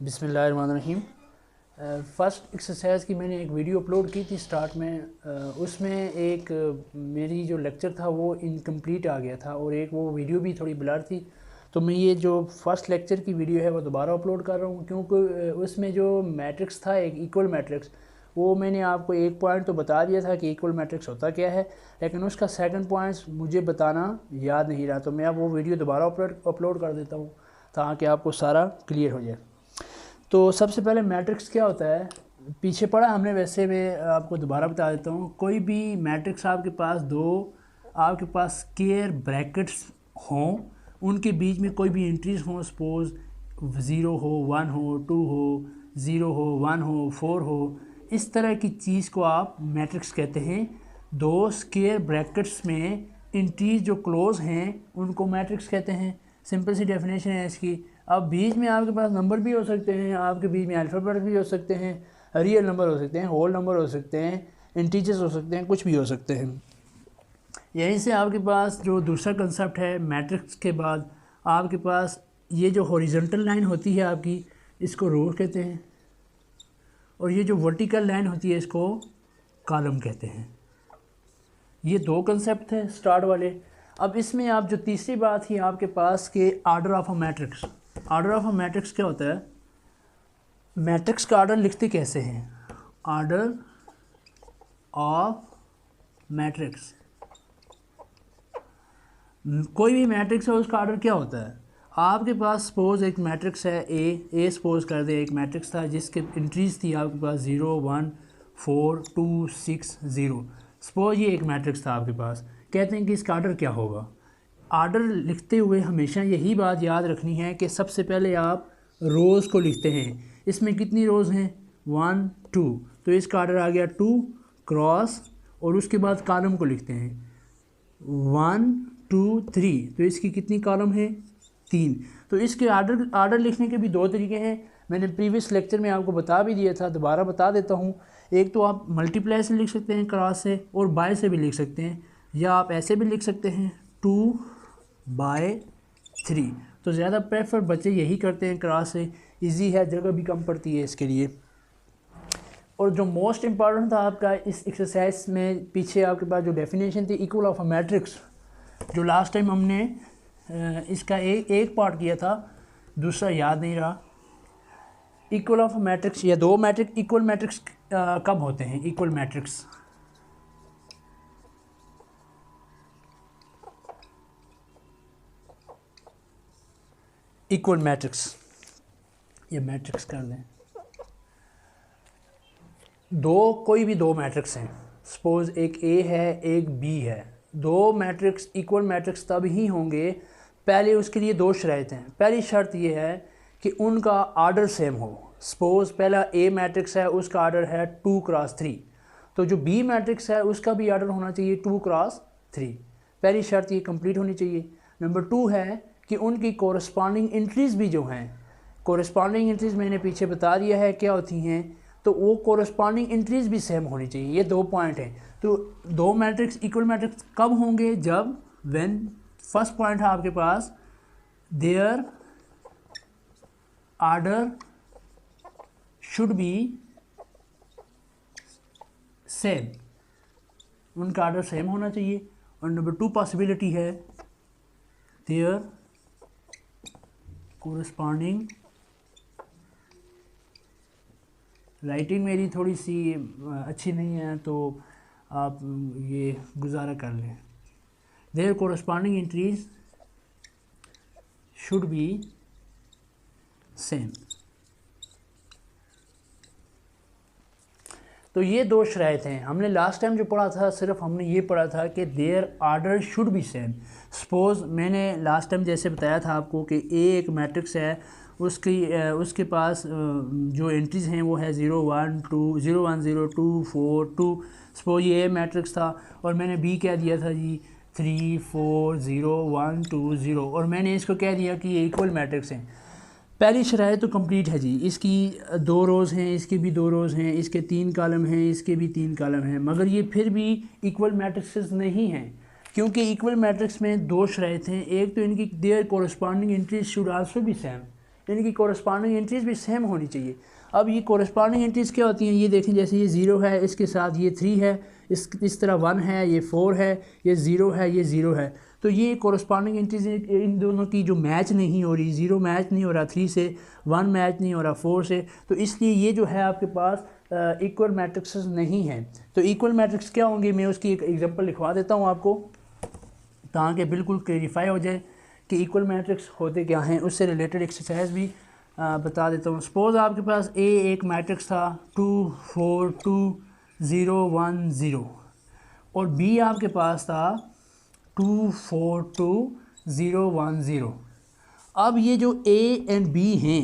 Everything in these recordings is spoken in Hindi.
बिस्मिल्लाहिर्रहमानिर्रहीम। फ़र्स्ट एक्सरसाइज की मैंने एक वीडियो अपलोड की थी स्टार्ट में। उसमें एक मेरी जो लेक्चर था वो इनकम्प्लीट आ गया था और एक वो वीडियो भी थोड़ी ब्लर थी। तो मैं ये जो फर्स्ट लेक्चर की वीडियो है वो दोबारा अपलोड कर रहा हूँ, क्योंकि उसमें जो मैट्रिक्स था एक इक्वल मैट्रिक्स, वो मैंने आपको एक पॉइंट तो बता दिया था कि इक्वल मैट्रिक्स होता क्या है, लेकिन उसका सेकंड पॉइंट मुझे बताना याद नहीं रहा। तो मैं अब वो वीडियो दोबारा अपलोड कर देता हूँ ताकि आपको सारा क्लियर हो जाए। तो सबसे पहले मैट्रिक्स क्या होता है, पीछे पढ़ा हमने, वैसे मैं आपको दोबारा बता देता हूँ। कोई भी मैट्रिक्स आपके पास स्क्वायर ब्रैकेट्स हों, उनके बीच में कोई भी एंट्रीज हों, सपोज 0 हो, 1 हो, 2 हो, 0 हो, 1 हो, 4 हो, इस तरह की चीज़ को आप मैट्रिक्स कहते हैं। दो स्क्वायर ब्रैकेट्स में एंट्रीज जो क्लोज हैं उनको मैट्रिक्स कहते हैं। सिंपल सी डेफिनेशन है इसकी। अब बीच में आपके पास नंबर भी हो सकते हैं, आपके बीच में अल्फ़ाबेट भी हो सकते हैं, रियल नंबर हो सकते हैं, होल नंबर हो सकते हैं, इंटीजर्स हो सकते हैं, कुछ भी हो सकते हैं। यहीं से आपके पास जो दूसरा कंसेप्ट है मैट्रिक्स के बाद, आपके पास ये जो हॉरिजॉन्टल लाइन होती है आपकी, इसको रो कहते हैं, और ये जो वर्टिकल लाइन होती है इसको कॉलम कहते हैं। ये दो कंसेप्ट थे स्टार्ट वाले। अब इसमें आप जो तीसरी बात थी आपके पास के order of a matrix. Order of a matrix क्या होता है? मैट्रिक्स का आर्डर लिखते कैसे हैं? आर्डर ऑफ मैट्रिक्स, कोई भी मैट्रिक्स है उसका आर्डर क्या होता है? आपके पास सपोज एक मैट्रिक्स है ए सपोज कर दे, एक मैट्रिक्स था जिसके एंट्रीज थी आपके पास 0 1 4 2 6 0। सपोज ये एक मैट्रिक्स था आपके पास, कहते हैं कि इसका आर्डर क्या होगा। आर्डर लिखते हुए हमेशा यही बात याद रखनी है कि सबसे पहले आप रोज़ को लिखते हैं। इसमें कितनी रोज़ हैं? 1 2, तो इसका आर्डर आ गया 2 क्रॉस, और उसके बाद कॉलम को लिखते हैं 1 2 3, तो इसकी कितनी कॉलम है? 3। तो इसके आर्डर लिखने के भी दो तरीके हैं। मैंने प्रीवियस लेक्चर में आपको बता भी दिया था, दोबारा बता देता हूँ। एक तो आप मल्टीप्लाई से लिख सकते हैं, क्रॉस से, और बाय से भी लिख सकते हैं, या आप ऐसे भी लिख सकते हैं 2/3। तो ज़्यादा प्रेफर बच्चे यही करते हैं क्रॉस से, इजी है, जगह भी कम पड़ती है इसके लिए। और जो मोस्ट इम्पॉर्टेंट था आपका इस एक्सरसाइज में, पीछे आपके पास जो डेफिनेशन थी इक्वल ऑफ अ मैट्रिक्स, जो लास्ट टाइम हमने इसका एक पार्ट किया था, दूसरा याद नहीं रहा। इक्वल ऑफ मैट्रिक्स या दो मैट्रिक्स, इक्वल मैट्रिक्स कब होते हैं? इक्वल मैट्रिक्स ये मैट्रिक्स कर दें, कोई भी दो मैट्रिक्स हैं, सपोज एक ए है एक बी है, दो मैट्रिक्स इक्वल मैट्रिक्स तब ही होंगे, पहले उसके लिए दो शर्तें हैं। पहली शर्त ये है कि उनका आर्डर सेम हो। सपोज पहला ए मैट्रिक्स है, उसका आर्डर है 2 क्रॉस 3, तो जो बी मैट्रिक्स है उसका भी आर्डर होना चाहिए 2 क्रॉस 3। पहली शर्त ये कंप्लीट होनी चाहिए। नंबर 2 है कि उनकी कोरस्पॉन्डिंग एंट्रीज भी जो हैं, कोरस्पॉन्डिंग एंट्रीज मैंने पीछे बता दिया है क्या होती हैं, तो वो कोरस्पॉन्डिंग एंट्रीज भी सेम होनी चाहिए। ये दो पॉइंट हैं। तो दो मैट्रिक्स इक्वल मैट्रिक्स कब होंगे? जब व्हेन, फर्स्ट पॉइंट है आपके पास, their order should be same, उनका आर्डर सेम होना चाहिए। और नंबर 2 पॉसिबिलिटी है देयर कोरस्पॉन्डिंग, राइटिंग मेरी थोड़ी सी अच्छी नहीं है तो आप ये गुजारा कर लें। Their corresponding entries should be same. तो ये दो शराइत हैं। हमने लास्ट टाइम जो पढ़ा था, सिर्फ हमने ये पढ़ा था कि their order should be same. Suppose मैंने लास्ट टाइम जैसे बताया था आपको कि ए एक मैट्रिक्स है, उसके पास जो एंट्रीज हैं वो है 0 1 2 0 1 0 2 4 2। सपोज ये ए मैट्रिक्स था और मैंने बी कह दिया था जी 3 4 0 1 2 0, और मैंने इसको कह दिया कि ये इक्वल मैट्रिक्स हैं। पहली शराइत तो कंप्लीट है जी, इसकी 2 रोज़ हैं, इसके भी 2 रोज़ हैं, इसके 3 कॉलम हैं, इसके भी 3 कॉलम हैं, मगर ये फिर भी इक्वल मैट्रिक्स नहीं हैं, क्योंकि इक्वल मैट्रिक्स में दो शराइत हैं। एक तो इनकी their corresponding entries should also be same, इनकी कोरस्पॉन्डिंग एंट्रीज भी सेम होनी चाहिए। अब ये कोरस्पॉन्डिंग एंट्रीज़ क्या होती हैं, ये देखें जैसे ये 0 है, इसके साथ ये 3 है, इस तरह 1 है, ये 4 है, ये 0 है, ये 0 है। तो ये कोरस्पॉन्डिंग एंट्रीज इन दोनों की जो मैच नहीं हो रही, 0 मैच नहीं हो रहा 3 से, 1 मैच नहीं हो रहा 4 से, तो इसलिए ये जो है आपके पास इक्वल मैट्रिक्स नहीं हैं। तो इक्वल मैट्रिक्स क्या होंगे, मैं उसकी एक एग्जांपल लिखवा देता हूँ आपको ताकि बिल्कुल क्लेरिफाई हो जाए कि इक्वल मैट्रिक्स होते क्या हैं। उससे रिलेटेड एक्सरसाइज भी बता देता हूँ। सपोज़ आपके पास ए एक मैट्रिक्स था 2 4 2 0 1 0 और बी आपके पास था 2 4 2 0 1 0। अब ये जो ए एंड बी हैं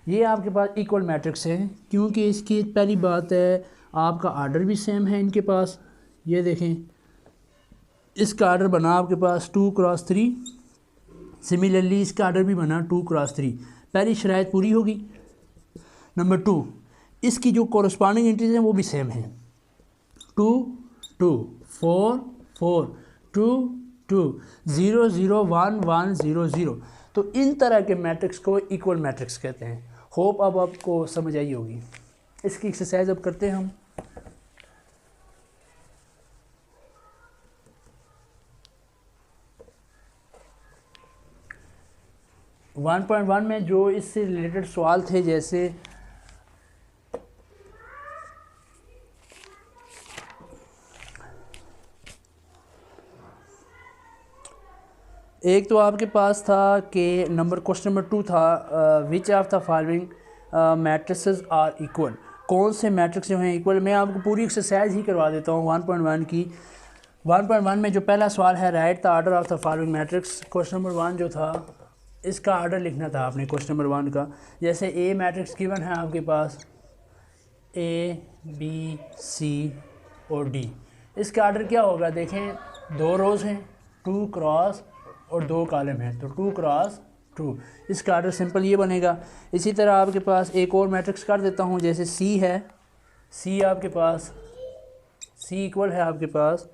ये आपके पास इक्वल मैट्रिक्स हैं, क्योंकि इसकी पहली बात है आपका आर्डर भी सेम है इनके पास। ये देखें इसका आर्डर बना आपके पास 2 क्रॉस 3, सिमिलरली इसका आर्डर भी बना 2 क्रॉस 3। पहली शराइत पूरी होगी। नंबर 2, इसकी जो कोरस्पॉन्डिंग एंट्रीज हैं वो भी सेम हैं, 2 2 4 4 2 2 0 0 1 1 0 0। तो इन तरह के मैट्रिक्स को इक्वल मैट्रिक्स कहते हैं। होप अब आपको समझ आई होगी। इसकी एक्सरसाइज अब करते हैं हम। 1.1 में जो इससे रिलेटेड सवाल थे, जैसे एक तो आपके पास था कि क्वेश्चन नंबर 2 था which of the following matrices are equal, कौन से मैट्रिक्स जो हैं इक्वल। मैं आपको पूरी एक्सरसाइज ही करवा देता हूँ 1.1 की। 1.1 में जो पहला सवाल है right the order of the following matrix, question number 1 जो था इसका आर्डर लिखना था आपने क्वेश्चन नंबर 1 का। जैसे ए मैट्रिक्स गिवन है आपके पास ए बी सी और डी, इसका आर्डर क्या होगा, देखें 2 रोज़ हैं, 2 क्रॉस और 2 कॉलम हैं, तो 2 क्रॉस 2, इसका आर्डर सिंपल ये बनेगा। इसी तरह आपके पास एक और मैट्रिक्स कर देता हूँ, जैसे सी है, सी आपके पास सी इक्वल है आपके पास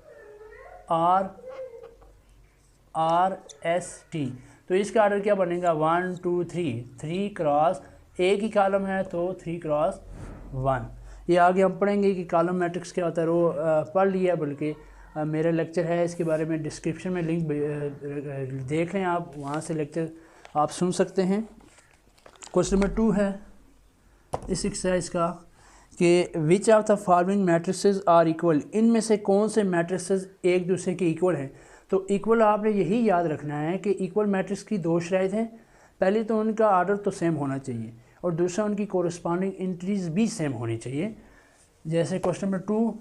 आर एस टी, तो इसका आर्डर क्या बनेगा 1 2 3, 3 क्रॉस, एक ही कॉलम है तो 3 क्रॉस 1। ये आगे हम पढ़ेंगे कि कॉलम मैट्रिक्स क्या होता है, वो पढ़ लिया, बल्कि मेरा लेक्चर है इसके बारे में, डिस्क्रिप्शन में लिंक देख लें आप, वहाँ से लेक्चर आप सुन सकते हैं। क्वेश्चन नंबर 2 है इस एक्सरसाइज का कि which of the following matrices are equal, इनमें से कौन से मैट्रिसेस एक दूसरे के इक्वल हैं। तो इक्वल आपने यही याद रखना है कि इक्वल मैट्रिक्स की 2 शराइत हैं। पहले तो उनका आर्डर तो सेम होना चाहिए और दूसरा उनकी कोरस्पॉन्डिंग एंट्रीज भी सेम होनी चाहिए। जैसे क्वेश्चन नंबर 2,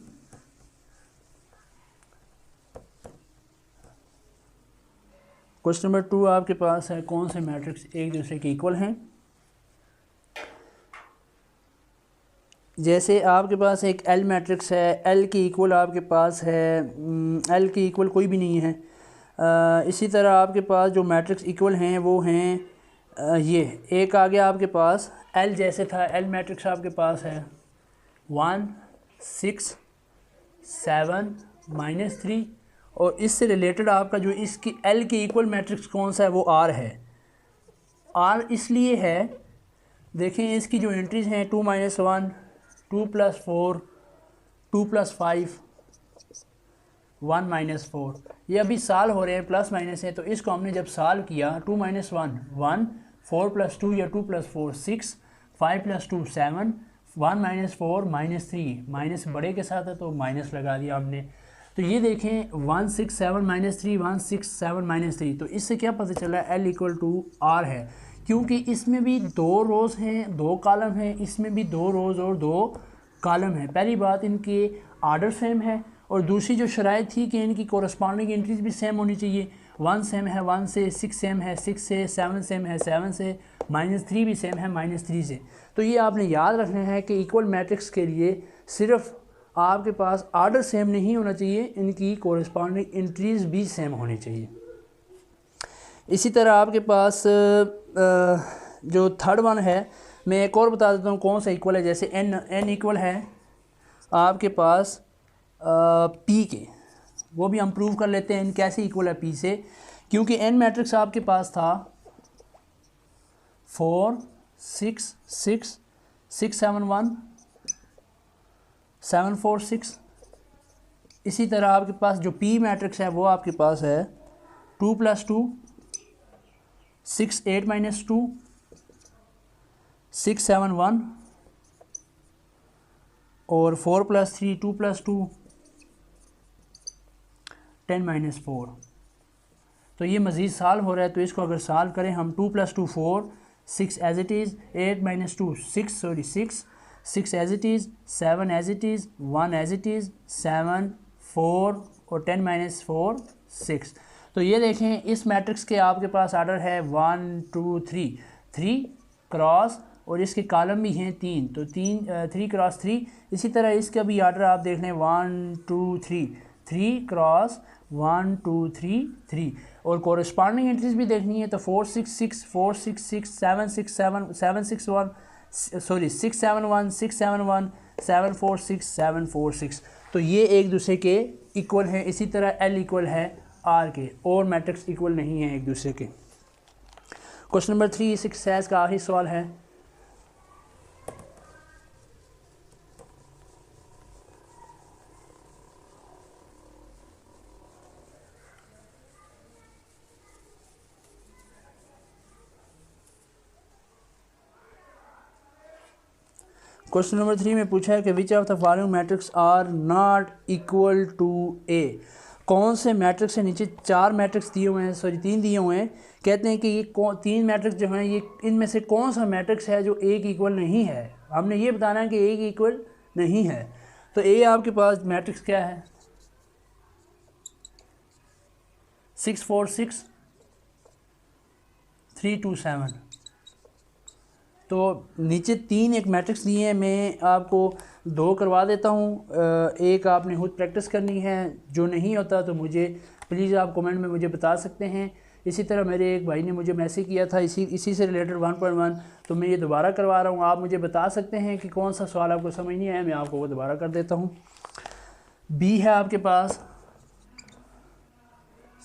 क्वेश्चन नंबर 2 आपके पास है कौन से मैट्रिक्स एक दूसरे के इक्वल हैं। जैसे आपके पास एक एल मैट्रिक्स है, एल की इक्वल आपके पास है, एल की इक्वल कोई भी नहीं है। इसी तरह आपके पास जो मैट्रिक्स इक्वल हैं वो हैं ये एक आ गया आपके पास एल जैसे था, एल मैट्रिक्स आपके पास है 1 6 7 -3, और इससे रिलेटेड आपका जो इसकी एल की इक्वल मैट्रिक्स कौन सा है वो आर है। आर इसलिए है, देखें इसकी जो एंट्रीज हैं 2 - 1 2 + 4 2 + 5 1 - 4, ये अभी साल हो रहे हैं, प्लस माइनस है, तो इसको हमने जब साल किया 2 - 1 1 4 + 2 या 2 + 4 6 5 + 2 7 1 - 4 -3, माइनस बड़े के साथ है तो माइनस लगा दिया हमने। तो ये देखें 1 6 7 -3 1 6 7 -3, तो इससे क्या पता चला L = R है, क्योंकि इसमें भी 2 रोज़ हैं 2 कॉलम हैं, इसमें भी 2 रोज़ और 2 कॉलम हैं। पहली बात इनके आर्डर सेम है, और दूसरी जो शराइत थी कि इनकी कोरस्पॉन्डिंग एंट्रीज भी सेम होनी चाहिए। 1 सेम है 1 से, 6 सेम है 6 से, 7 सेम है 7 से, -3 भी सेम है -3 से। तो ये आपने याद रखना है कि इक्वल मैट्रिक्स के लिए सिर्फ आपके पास आर्डर सेम नहीं होना चाहिए, इनकी कोरस्पॉन्डिंग एंट्रीज भी सेम होनी चाहिए। इसी तरह आपके पास जो थर्ड वन है, मैं एक और बता देता हूँ कौन सा इक्वल है। जैसे n इक्वल है आपके पास p के, वो भी हम प्रूव कर लेते हैं n कैसे इक्वल है p से, क्योंकि n मैट्रिक्स आपके पास था 4 6 6 6 7 1 7 4 6। इसी तरह आपके पास जो P मैट्रिक्स है वो आपके पास है 2 + 2 6 8 - 2 6 7 1 और 4 + 3 2 + 2 10 - 4। तो ये मज़ीद सॉल्व हो रहा है, तो इसको अगर सॉल्व करें हम 2 + 2 4 6 as it is 8 - 2 6 6 as it is 7 as it is 1 as it is 7 4 और 10 - 4 6। तो ये देखें इस मैट्रिक्स के आपके पास आर्डर है 1 2 3 क्रॉस और इसके कॉलम भी हैं 3, तो 3 क्रॉस 3। इसी तरह इसका भी आर्डर आप देख लें 1 2 3 क्रॉस 1 2 3 और कोरस्पॉन्डिंग एंट्रीज भी देखनी है तो 4 6 6 4 6 6 7 6 7 7 6 1 सॉरी 6 7 1 6 7 1 7 4 6 7 4 6। तो ये एक दूसरे के इक्वल हैं। इसी तरह L इक्वल है R के, और मैट्रिक्स इक्वल नहीं है एक दूसरे के। क्वेश्चन नंबर 3 इस एक्सरसाइज का आखिरी सवाल है। क्वेश्चन नंबर 3 में पूछा है कि which of the following matrix are not equal to A. कौन से मैट्रिक्स से नीचे 4 मैट्रिक्स दिए हुए हैं, सॉरी 3 दिए हुए हैं। कहते हैं कि ये 3 मैट्रिक्स जो हैं ये इनमें से कौन सा मैट्रिक्स है जो ए की इक्वल नहीं है। हमने ये बताना है कि ए की इक्वल नहीं है। तो ए आपके पास मैट्रिक्स क्या है 6 4 6 3 2 7। तो नीचे 3 एक मैट्रिक्स दिए हैं, मैं आपको 2 करवा देता हूँ। एक आपने खुद प्रैक्टिस करनी है, जो नहीं होता तो मुझे प्लीज़ आप कमेंट में मुझे बता सकते हैं। इसी तरह मेरे एक भाई ने मुझे मैसेज किया था इसी से रिलेटेड 1.1, तो मैं ये दोबारा करवा रहा हूँ। आप मुझे बता सकते हैं कि कौन सा सवाल आपको समझ नहीं आया, मैं आपको वो दोबारा कर देता हूँ। बी है आपके पास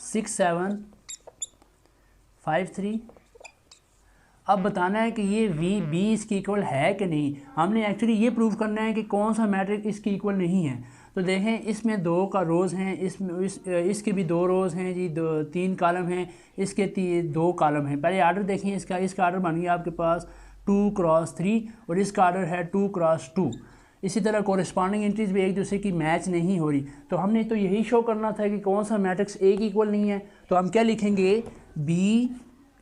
6 7 5 3। अब बताना है कि ये बी इसकी इक्वल है कि नहीं। हमने एक्चुअली ये प्रूव करना है कि कौन सा मैट्रिक्स इसकी इक्वल नहीं है। तो देखें इसमें 2 का रोज़ हैं, इसके भी 2 रोज़ हैं जी, 3 कॉलम हैं, इसके 2 कॉलम हैं। पहले आर्डर देखें इसका आर्डर बन गया आपके पास 2 क्रॉस 3 और इसका आर्डर है 2 क्रॉस 2। इसी तरह कोरस्पॉन्डिंग एंट्रीज भी एक दूसरे की मैच नहीं हो रही। तो हमने तो यही शो करना था कि कौन सा मैट्रिक्स ए की इक्वल नहीं है। तो हम क्या लिखेंगे B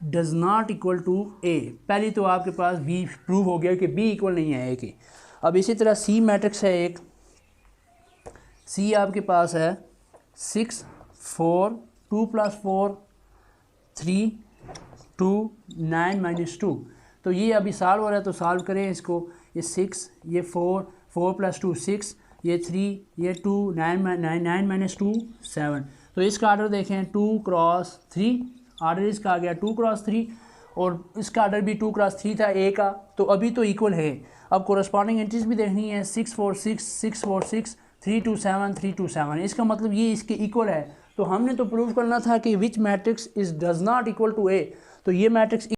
does not equal to A. पहली तो आपके पास बी प्रूव हो गया कि बी इक्वल नहीं है ए की। अब इसी तरह सी मैट्रिक्स है एक, सी आपके पास है 6 4 2 + 4 3 2 9 - 2। तो ये अभी सॉल्व हो रहा है, तो सॉल्व करें इसको। ये 6 ये 4 + 2 6 ये 3 ये 2 9 - 2 7। तो इसका आर्डर देखें 2 क्रॉस 3, आर्डर इसका आ गया 2 क्रॉस 3 और इसका आर्डर भी 2 क्रॉस 3 था ए का, तो अभी तो इक्वल है। अब कोरस्पॉन्डिंग एंट्रीज भी देखनी है 6 4 6 6 4 6 3 2 7 3 2 7। इसका मतलब ये इसके इक्वल है। तो हमने तो प्रूव करना था कि which matrix is does not equal to A. तो ये मैट्रिक्स